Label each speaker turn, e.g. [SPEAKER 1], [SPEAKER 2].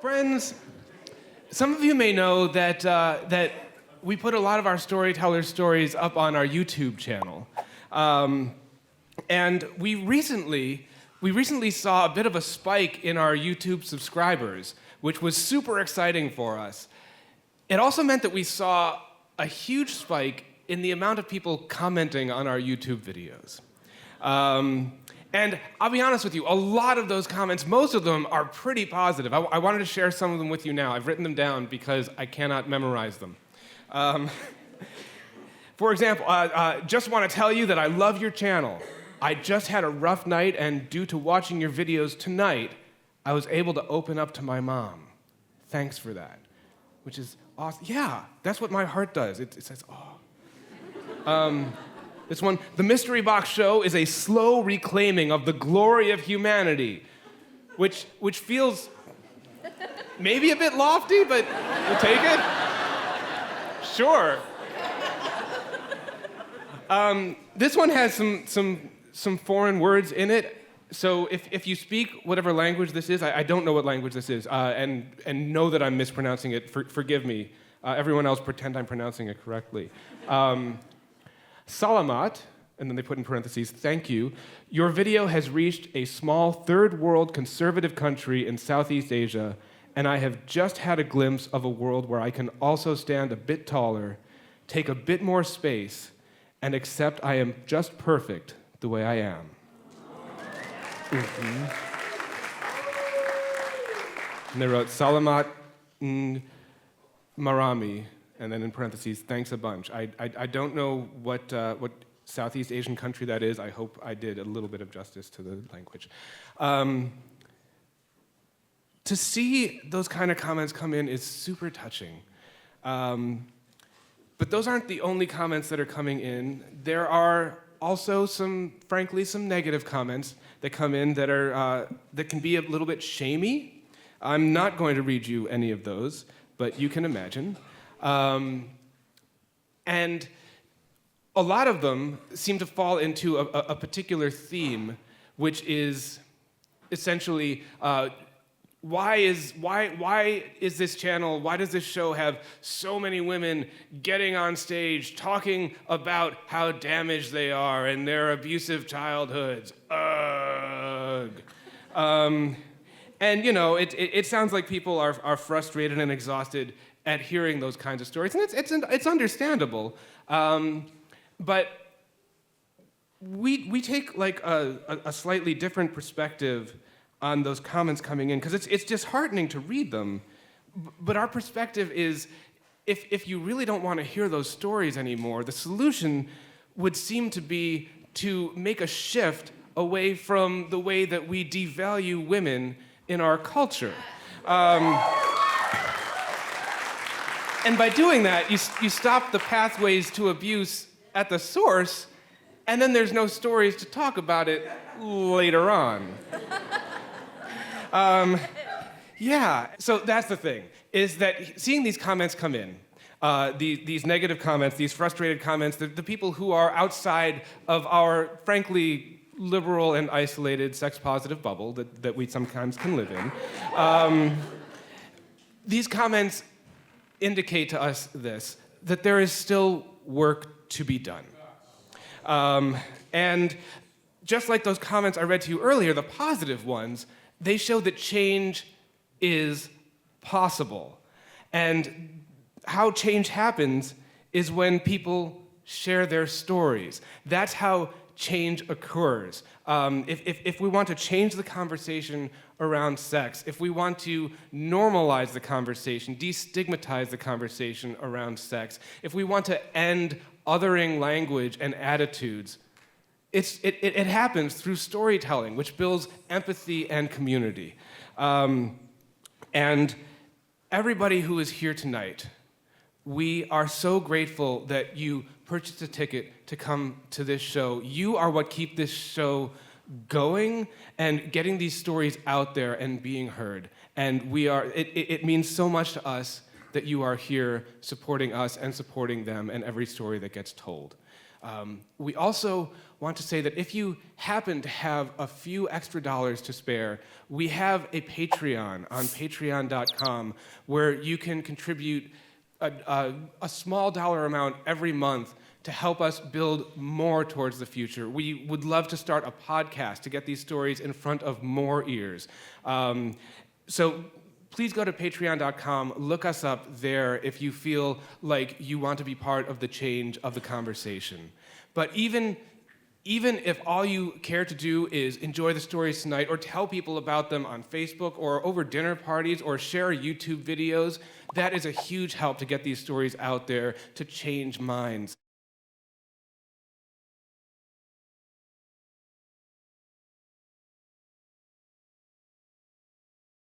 [SPEAKER 1] Friends, some of you may know that we put a lot of our storyteller stories up on our YouTube channel. And we recently saw a bit of a spike in our YouTube subscribers, which was super exciting for us. It also meant that we saw a huge spike in the amount of people commenting on our YouTube videos. And I'll be honest with you, a lot of those comments, most of them are pretty positive. I wanted to share some of them with you now. I've written them down because I cannot memorize them. For example, just want to tell you that I love your channel. I just had a rough night, and due to watching your videos tonight, I was able to open up to my mom. Thanks for that. Which is awesome. Yeah, that's what my heart does. It says, oh. This one, the Mystery Box Show is a slow reclaiming of the glory of humanity, which feels maybe a bit lofty, but we'll take it. Sure. This one has some foreign words in it. So if you speak whatever language this is, I don't know what language this is, and know that I'm mispronouncing it. Forgive me. Everyone else pretend I'm pronouncing it correctly. Salamat, and then they put in parentheses, thank you. Your video has reached a small third world conservative country in Southeast Asia, and I have just had a glimpse of a world where I can also stand a bit taller, take a bit more space, and accept I am just perfect the way I am. Mm-hmm. And they wrote, Salamat Marami, and then in parentheses, thanks a bunch. I don't know what Southeast Asian country that is. I hope I did a little bit of justice to the language. To see those kind of comments come in is super touching. But those aren't the only comments that are coming in. There are also frankly, some negative comments that come in that can be a little bit shamey. I'm not going to read you any of those, but you can imagine. And a lot of them seem to fall into a particular theme, which is essentially why is this channel, why does this show have so many women getting on stage talking about how damaged they are and their abusive childhoods? Ugh. And you know, it sounds like people are frustrated and exhausted at hearing those kinds of stories, and it's understandable. But we take like a slightly different perspective on those comments coming in, because it's disheartening to read them. But our perspective is, if you really don't want to hear those stories anymore, the solution would seem to be to make a shift away from the way that we devalue women in our culture. And by doing that, you stop the pathways to abuse at the source, and then there's no stories to talk about it later on. Yeah, so that's the thing, is that seeing these comments come in, these negative comments, these frustrated comments, the people who are outside of our, frankly, liberal and isolated sex-positive bubble that we sometimes can live in, these comments indicate to us that there is still work to be done. And just like those comments I read to you earlier, the positive ones, they show that change is possible. And how change happens is when people share their stories. That's how change occurs. If we want to change the conversation around sex, if we want to normalize the conversation, destigmatize the conversation around sex, if we want to end othering language and attitudes, it happens through storytelling, which builds empathy and community. And everybody who is here tonight, we are so grateful that you purchased a ticket to come to this show. You are what keep this show going and getting these stories out there and being heard. And it means so much to us that you are here supporting us and supporting them and every story that gets told. We also want to say that if you happen to have a few extra dollars to spare, we have a Patreon on patreon.com where you can contribute a small dollar amount every month to help us build more towards the future. We would love to start a podcast to get these stories in front of more ears. So please go to patreon.com, look us up there if you feel like you want to be part of the change of the conversation. But even if all you care to do is enjoy the stories tonight or tell people about them on Facebook or over dinner parties or share YouTube videos, that is a huge help to get these stories out there to change minds.